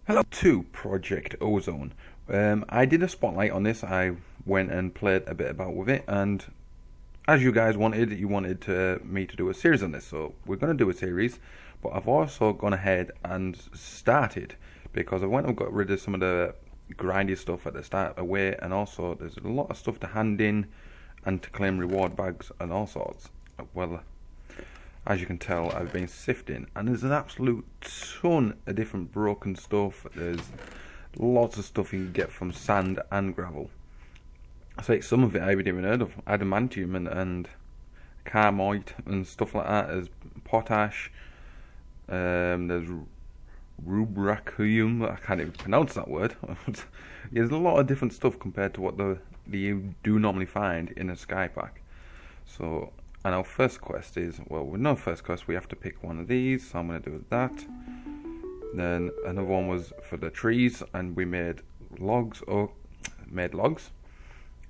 Hello to Project Ozone. I did a spotlight on this. I went and played a bit about with it, and as you guys wanted, you wanted me to do a series on this, so we're going to do a series. But I've also gone ahead and started because I went and got rid of some of the grindy stuff at the start away, and also there's a lot of stuff to hand in and to claim reward bags and all sorts. Well, as you can tell, I've been sifting, and there's an absolute ton of different broken stuff. There's lots of stuff you can get from sand and gravel. So some of it I haven't even heard of. Adamantium and carmite and stuff like that. There's potash. There's rubracium. I can't even pronounce that word. There's a lot of different stuff compared to what you do normally find in a sky pack. So. And our first quest is, well, with no first quest, we have to pick one of these, so I'm going to do that. Then another one was for the trees, and we made logs.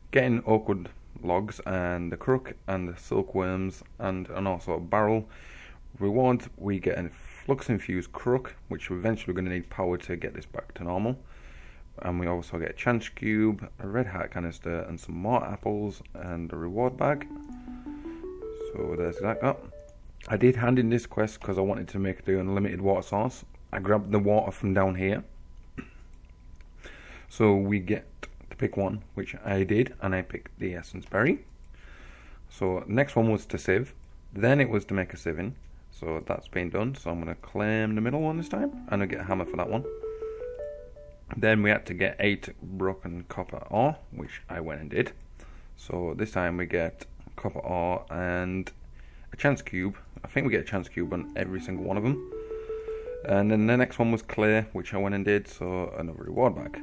Getting oak wood logs, and the crook, and the silkworms, and also a barrel. Reward, we get a flux-infused crook, which we're eventually going to need power to get this back to normal. And we also get a chance cube, a red heart canister, and some more apples, and a reward bag. So there's that. Oh, I did hand in this quest because I wanted to make the unlimited water source. I grabbed the water from down here. So we get to pick one, which I did, and I picked the essence berry. So next one was to sieve. Then it was to make a sieving. So that's been done. So I'm going to claim the middle one this time, and I'll get a hammer for that one. Then we had to get 8 broken copper ore, which I went and did. So this time we get copper ore and a chance cube. I think we get a chance cube on every single one of them. And then the next one was clay, which I went and did, so another reward bag.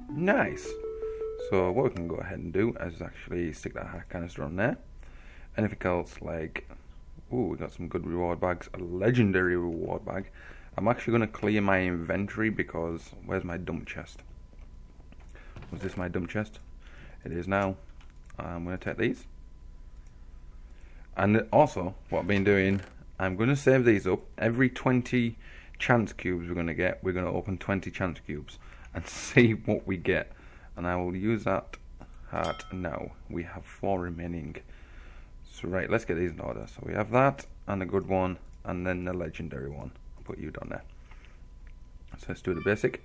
Nice! So what we can go ahead and do is actually stick that heart canister on there. Anything else like, ooh, we got some good reward bags, a legendary reward bag. I'm actually going to clear my inventory because, where's my dump chest? Was this my dump chest? It is now. I'm going to take these. And also, what I've been doing, I'm going to save these up. Every 20 chance cubes we're going to get, we're going to open 20 chance cubes and see what we get. And I will use that heart now. We have 4 remaining. So right, let's get these in order. So we have that, and a good one, and then the legendary one. I'll put you down there. So let's do the basic.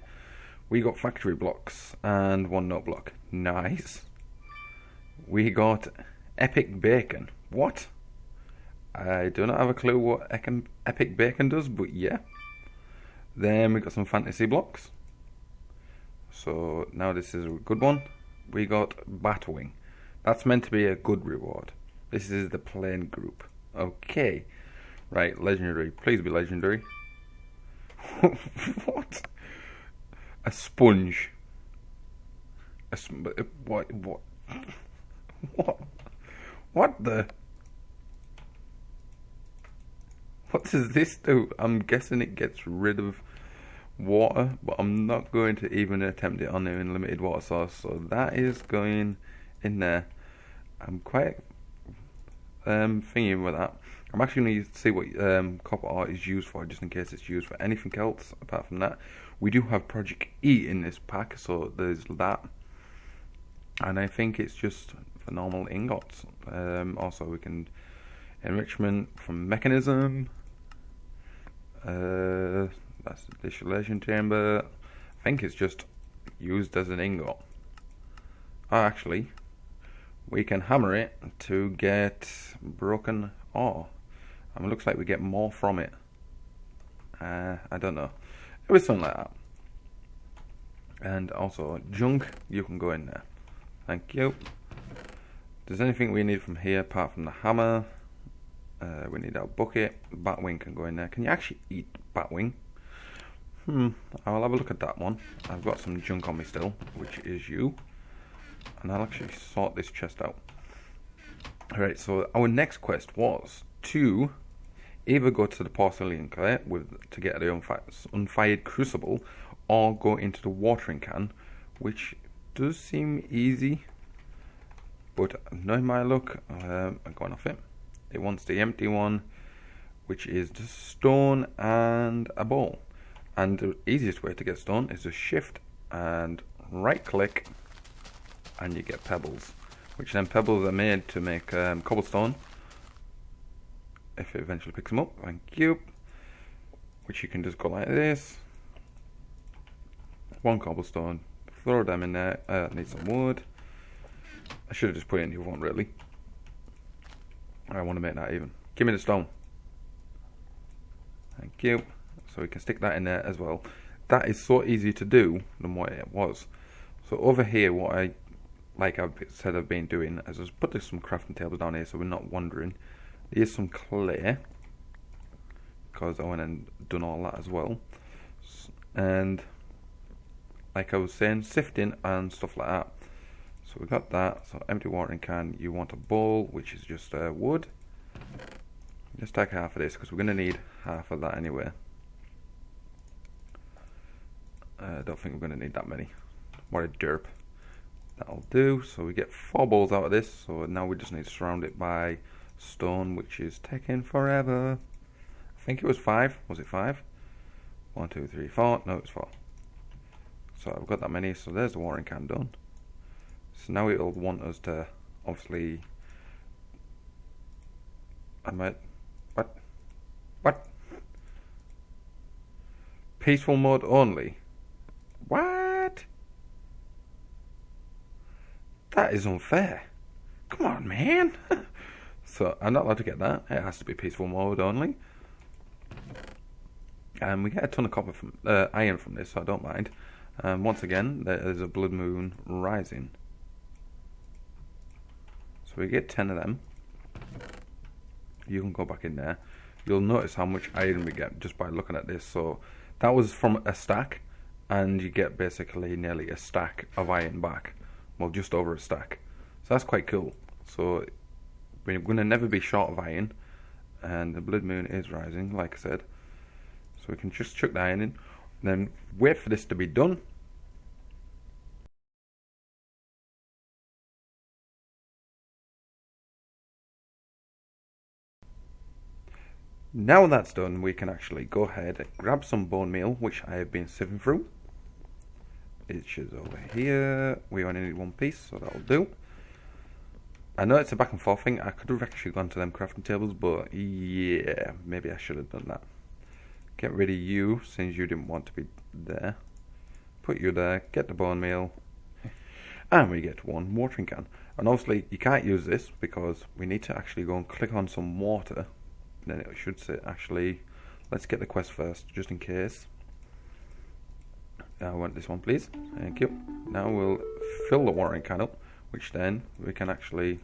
We got factory blocks and 1 note block. Nice. We got epic bacon. What? I do not have a clue what epic bacon does, but yeah. Then we got some fantasy blocks. So now this is a good one. We got Batwing. That's meant to be a good reward. This is the plain group. Okay. Right, legendary. Please be legendary. What? A sponge. What? What the? What does this do? I'm guessing it gets rid of water, but I'm not going to even attempt it on the unlimited water source. So that is going in there. I'm quite thinking with that. I'm actually going to see what copper ore is used for, just in case it's used for anything else apart from that. We do have Project E in this pack, so there's that. And I think it's just for normal ingots. Also, we can enrichment from mechanism. That's the distillation chamber. I think it's just used as an ingot. Oh, actually, we can hammer it to get broken ore. I mean, it looks like we get more from it. I don't know. It was something like that. And also, junk, you can go in there. Thank you. There's anything we need from here apart from the hammer. We need our bucket. Batwing can go in there. Can you actually eat Batwing? I'll have a look at that one. I've got some junk on me still, which is you. And I'll actually sort this chest out. Alright, so our next quest was to either go to the porcelain clay to get the unfired crucible, or go into the watering can, which does seem easy. But knowing my luck, I'm going off it. It wants the empty one, which is the stone and a bowl. And the easiest way to get stone is to shift and right click, and you get pebbles, which then pebbles are made to make cobblestone, if it eventually picks them up. Thank you. Which you can just go like this, one cobblestone, throw them in there. Need some wood. I should have just put it in the other one, really. I want to make that even. Give me the stone. Thank you. So we can stick that in there as well. That is so easy to do than what it was. So over here, what I, like I've said I've been doing, is just put some crafting tables down here so we're not wandering. Here's some clay, because I went and done all that as well. And like I was saying, sifting and stuff like that. So we got that. So empty watering can. You want a bowl, which is just wood. Just take half of this because we're going to need half of that anyway. I don't think we're going to need that many. What a derp. That'll do. So we get 4 bowls out of this. So now we just need to surround it by stone, which is taking forever. I think it was 5. Was it 5? 1, 2, 3, 4. No, it's 4. So I've got that many. So there's the watering can done. So now it'll want us to obviously. What? Peaceful mode only. What? That is unfair. Come on, man. So I'm not allowed to get that. It has to be peaceful mode only. And we get a ton of copper from iron from this, so I don't mind. Once again, there is a blood moon rising. So we get 10 of them. You can go back in there. You'll notice how much iron we get just by looking at this. So that was from a stack, and you get basically nearly a stack of iron back. Well, just over a stack. So that's quite cool. So we're going to never be short of iron. And the blood moon is rising, like I said. So we can just chuck the iron in, then wait for this to be done. Now that's done, we can actually go ahead and grab some bone meal, which I have been sifting through. It's over here. We only need 1 piece, so that'll do. I know it's a back and forth thing. I could have actually gone to them crafting tables, but yeah, maybe I should have done that. Get rid of you, since you didn't want to be there. Put you there, get the bone meal, and we get 1 watering can. And obviously, you can't use this because we need to actually go and click on some water. Then it should say, actually, let's get the quest first, just in case. I want this one, please. Thank you. Now we'll fill the watering can up, which then we can actually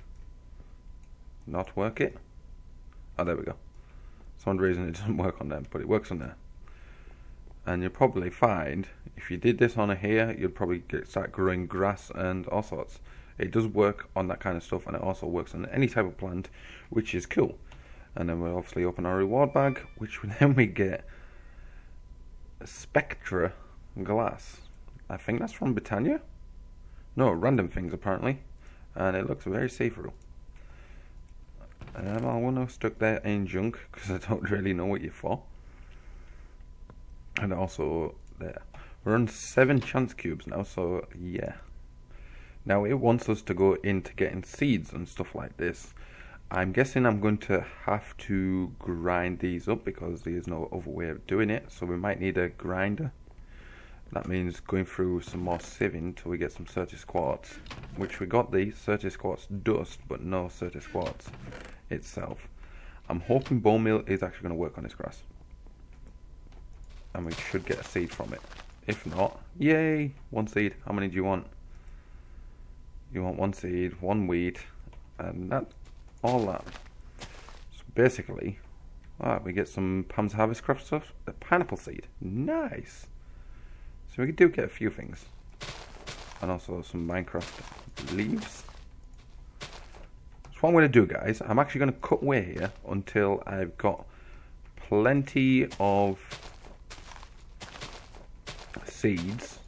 not work it. Oh, there we go. For some reason it doesn't work on them, but it works on there. And you'll probably find, if you did this on here, you'd probably start growing grass and all sorts. It does work on that kind of stuff, and it also works on any type of plant, which is cool. And then we'll obviously open our reward bag, which then we get a Spectra glass. I think that's from Britannia. No, random things apparently. And it looks very see-through. I want to stuck there in junk, because I don't really know what you're for. And also there. We're on 7 chance cubes now, so yeah. Now it wants us to go into getting seeds and stuff like this. I'm guessing I'm going to have to grind these up because there's no other way of doing it. So we might need a grinder. That means going through some more sieving till we get some Certis quartz. Which we got the Certis quartz dust, but no Certis quartz itself. I'm hoping bone meal is actually going to work on this grass. And we should get a seed from it. If not, yay! 1 seed. How many do you want? You want 1 seed, 1 wheat, and that. All that. So basically, we get some Pam's Harvest Craft stuff. A pineapple seed. Nice. So we do get a few things. And also some Minecraft leaves. So what I'm going to do, guys, I'm actually going to cut away here until I've got plenty of seeds.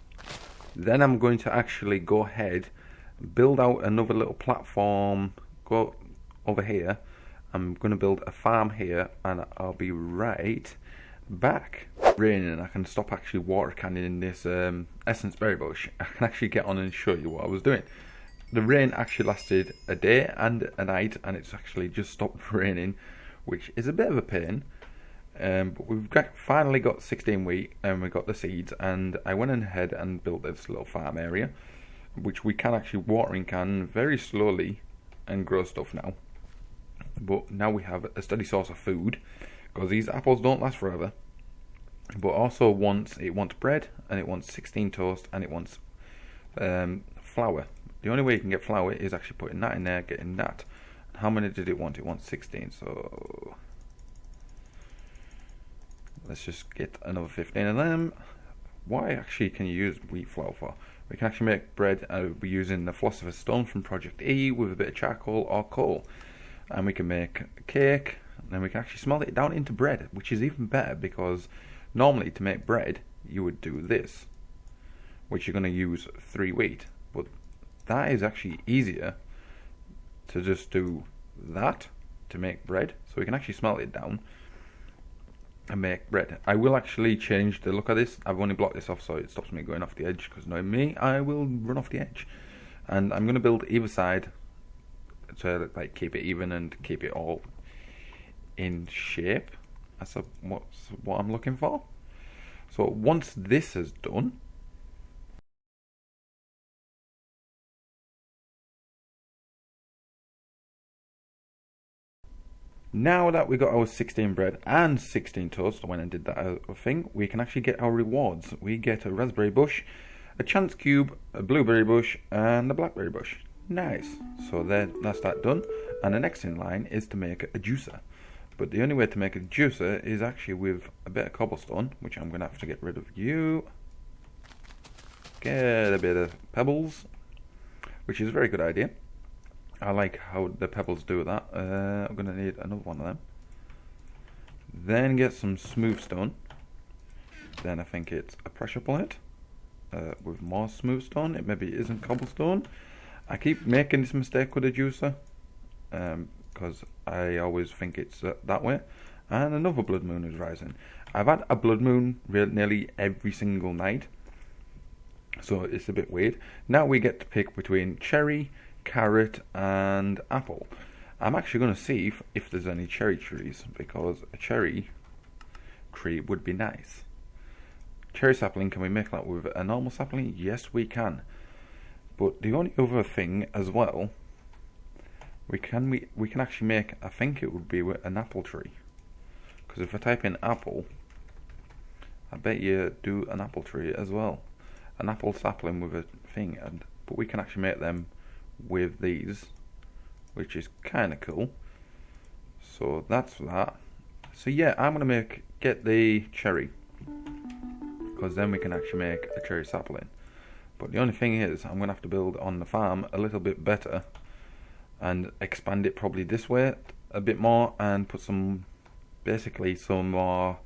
Then I'm going to actually go ahead, build out another little platform, go over here. I'm going to build a farm here, and I'll be right back. stopped raining and I can stop actually water canning in this essence berry bush, I can actually get on and show you what I was doing. The rain actually lasted a day and a night, and it's actually just stopped raining, which is a bit of a pain. But we've finally got 16 wheat, and we got the seeds, and I went ahead and built this little farm area, which we can actually watering can very slowly and grow stuff now. But now we have a steady source of food, because these apples don't last forever. But also it wants bread, and it wants 16 toast, and it wants flour. The only way you can get flour is actually putting that in there, getting that. And how many did it want? It wants 16, so let's just get another 15 of them. What actually can you use wheat flour for? We can actually make bread. We're using the Philosopher's Stone from Project E with a bit of charcoal or coal. And we can make a cake, and then we can actually smelt it down into bread, which is even better, because normally to make bread you would do this, which you're going to use 3 wheat, but that is actually easier to just do that to make bread. So we can actually smelt it down and make bread. I will actually change the look of this. I've only blocked this off so it stops me going off the edge, because knowing me, I will run off the edge. And I'm going to build either side to like keep it even and keep it all in shape. That's what I'm looking for. So once this is done, now that we got our 16 bread and 16 toast, I went and did that thing, we can actually get our rewards. We get a raspberry bush, a chance cube, a blueberry bush, and a blackberry bush. Nice. So that's that done. And the next in line is to make a juicer. But the only way to make a juicer is actually with a bit of cobblestone, which I'm going to have to get rid of you. Get a bit of pebbles, which is a very good idea. I like how the pebbles do that. I'm going to need another one of them. Then get some smooth stone. Then I think it's a pressure plate with more smooth stone. It maybe isn't cobblestone. I keep making this mistake with the juicer, because I always think it's that way. And another blood moon is rising. I've had a blood moon nearly every single night, so it's a bit weird. Now we get to pick between cherry, carrot, and apple. I'm actually going to see if there's any cherry trees, because a cherry tree would be nice. Cherry sapling, can we make that with a normal sapling? Yes, we can. But the only other thing as well, we can actually make, I think it would be with an apple tree. Because if I type in apple, I bet you do an apple tree as well. An apple sapling with a thing, but we can actually make them with these, which is kind of cool. So that's that. So yeah, I'm gonna get the cherry, because then we can actually make a cherry sapling. But the only thing is, I'm gonna have to build on the farm a little bit better and expand it probably this way a bit more, and put some more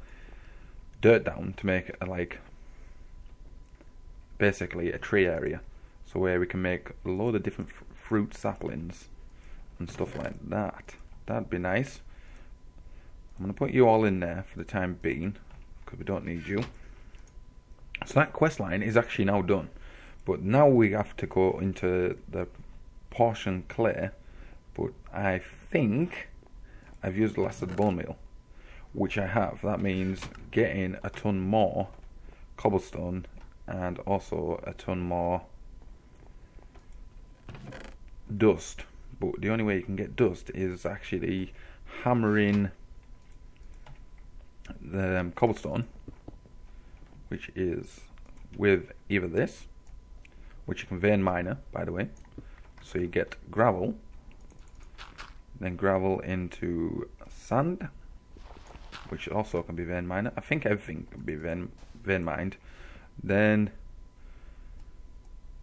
dirt down to make basically a tree area, so where we can make a load of different fruit saplings and stuff like that. That'd be nice. I'm going to put you all in there for the time being, because we don't need you. So that quest line is actually now done. But now we have to go into the portion clay. But I think I've used the last of the bone meal, which I have. That means getting a ton more cobblestone and also a ton more dust. But the only way you can get dust is actually hammering the cobblestone, which is with either this, which you can vein miner, by the way. So you get gravel, then gravel into sand, which also can be vein miner. I think everything can be vein mined. Then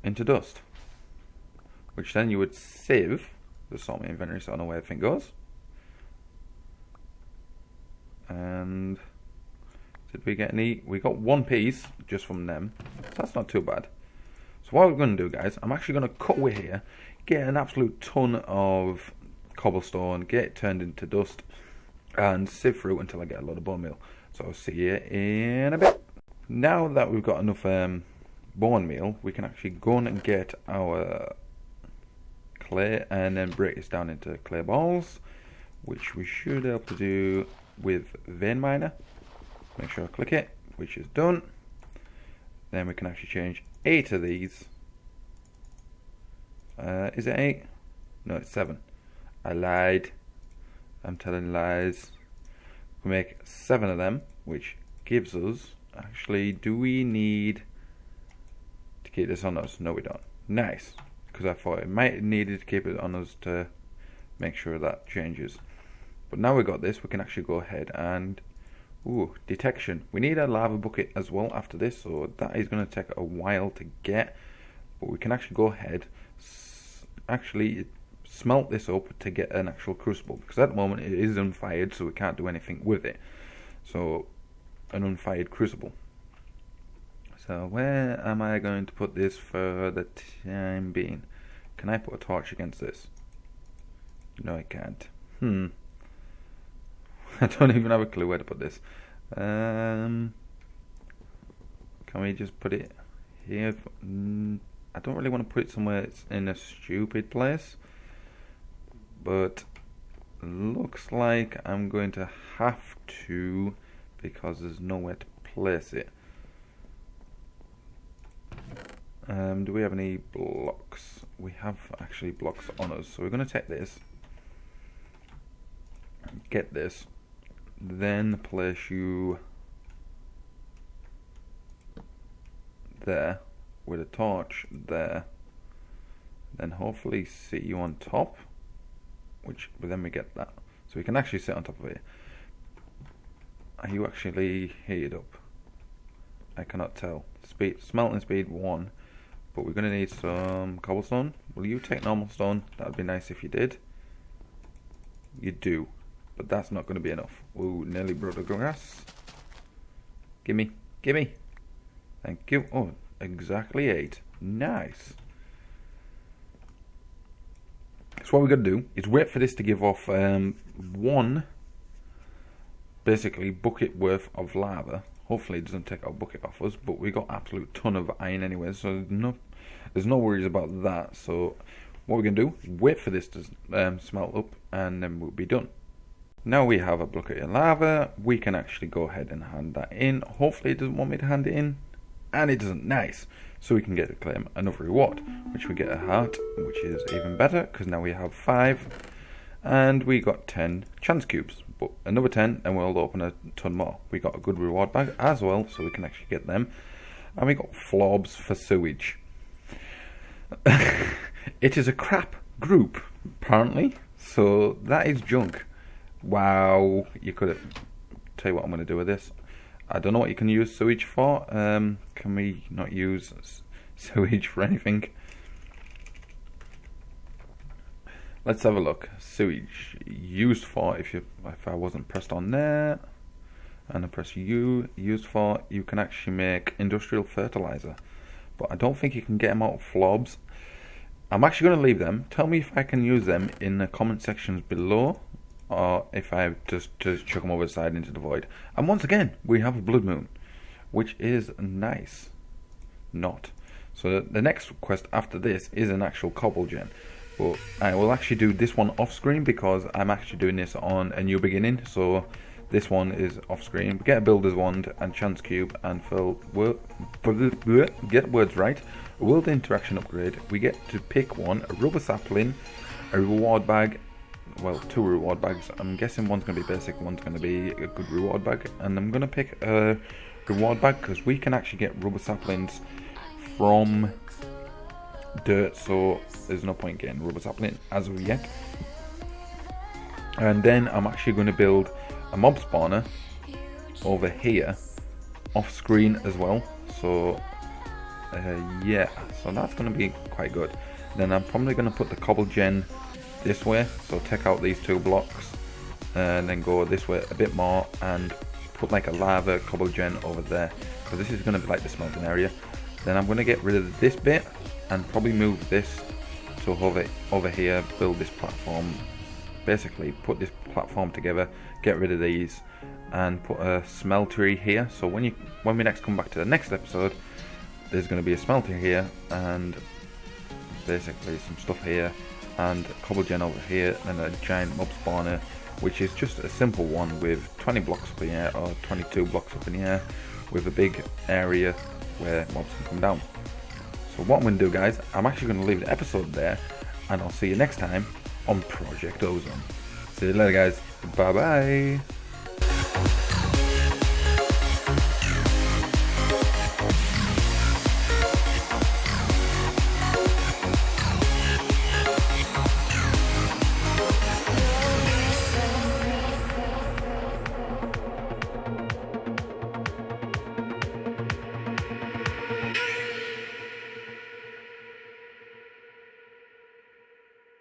into dust, which then you would sieve. There's so many inventory, so I don't know where everything goes. And did we get any? We got one piece just from them, so that's not too bad. So what we're going to do, guys, I'm actually going to cut away here, get an absolute ton of cobblestone, get it turned into dust, and sieve through until I get a lot of bone meal. So I'll see you in a bit. Now that we've got enough bone meal, we can actually go and get our clay and then break this down into clay balls, which we should be able to do with vein miner. Make sure I click it, which is done. Then we can actually change 8 of these. Is it 8? No, it's 7. I lied. I'm telling lies. We make 7 of them, which gives us, actually, do we need to keep this on us? No, we don't. Nice, because I thought it might needed to keep it on us to make sure that changes. But now we got this, we can actually go ahead and detection. We need a lava bucket as well after this, so that is going to take a while to get. But we can actually go ahead, actually smelt this up to get an actual crucible, because at the moment it is unfired, so we can't do anything with it. So an unfired crucible. So where am I going to put this for the time being? Can I put a torch against this? No, I can't. I don't even have a clue where to put this. Can we just put it here? I don't really want to put it somewhere it's in a stupid place, but looks like I'm going to have to, because there's nowhere to place it. Do we have any blocks? We have actually blocks on us, so we're going to take this, get this, then place you there with a torch there, then hopefully sit you on top, but then we get that, so we can actually sit on top of it. Are you actually heated up? I cannot tell. Smelting speed 1, but we're going to need some cobblestone. Will you take normal stone? That would be nice if you did. You do, but that's not going to be enough. Ooh, nearly broke the grass. Gimme. Thank you. Oh, exactly 8. Nice. So what we're going to do is wait for this to give off 1 basically bucket worth of lava. Hopefully it doesn't take our bucket off us, but we got absolute ton of iron anyway, so there's no worries about that. So what we're going to do, wait for this to smelt up, and then we'll be done. Now we have a bucket of lava, we can actually go ahead and hand that in. Hopefully it doesn't want me to hand it in, and it doesn't. Nice. So we can get to claim another reward, which we get a heart, which is even better, because now we have 5, and we got 10 chance cubes. But another 10 and we'll open a ton more. We got a good reward bag as well, so we can actually get them. And we got flobs for sewage. It is a crap group, apparently. So that is junk. Wow, you could have... Tell you what I'm going to do with this. I don't know what you can use sewage for. Can we not use sewage for anything? Let's have a look. Sewage used for, if I wasn't pressed on there, and I press U, used for, you can actually make industrial fertilizer. But I don't think you can get them out of flobs. I'm actually going to leave them. Tell me if I can use them in the comment sections below, or if I just chuck them over the side into the void. And once again, we have a blood moon, which is nice. Not. So the next quest after this is an actual cobble gen. But I will actually do this one off screen, because I'm actually doing this on a new beginning. So this one is off screen. We get a builder's wand and chance cube, and get words right. A world interaction upgrade. We get to pick one: a rubber sapling, a reward bag. Well, 2 reward bags. I'm guessing one's going to be basic, one's going to be a good reward bag. And I'm going to pick a reward bag, because we can actually get rubber saplings from dirt, so there's no point getting rubber sapling as of yet. And then I'm actually going to build a mob spawner over here off screen as well, so yeah, so that's going to be quite good. Then I'm probably going to put the cobble gen this way, so take out these 2 blocks and then go this way a bit more and put like a lava cobble gen over there, because this is going to be like the smelting area. Then I'm going to get rid of this bit and probably move this to over here, build this platform, basically put this platform together, get rid of these, and put a smeltery here. So when we next come back to the next episode, there's going to be a smelter here and basically some stuff here and a cobble gen over here and a giant mob spawner, which is just a simple one with 20 blocks up in the air or 22 blocks up in the air with a big area where mobs can come down. So what I'm going to do, guys, I'm actually going to leave the episode there, and I'll see you next time on Project Ozone. See you later, guys. Bye bye.